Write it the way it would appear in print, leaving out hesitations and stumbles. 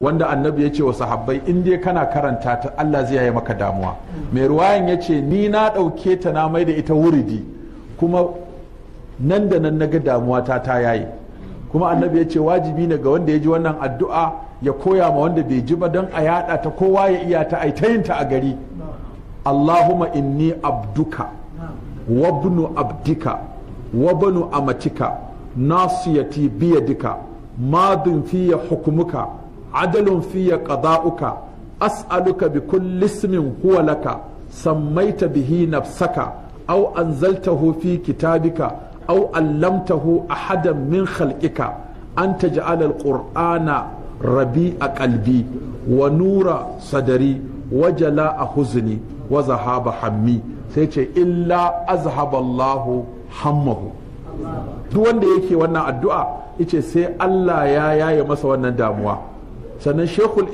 wanda annabi ya ce wa sahabbai in dai kana karanta ta Allah zai yi maka damuwa. Mai ruwayan ya ce ni na ɗauke ta na mai da ita wuridi kuma nan da nan naga damuwa ta yayi. Kuma annabi ya ce wajibi ne ga wanda ya ji wannan addu'a ya koya ma wanda bai ji ba don a yada ta kowa ya iya ta yin ta a gari. Allahumma inni abduka wabnu abdika wabnu amatika nasiyati biyadika madin fiya hukumuka عدل في قضاؤك أسألك بكل اسم هو لك سميت به نفسك أو أنزلته في كتابك أو علمته أحدا من خلقك أن تجعل القرآن ربيع قلبي ونور صدري وجلاء حزني وذهاب همي سيتي إلا أذهب الله همه. duk wanda yake wannan addu'a yace sai Allah ya yaye masa wannan damuwa. Sannan Sheikhul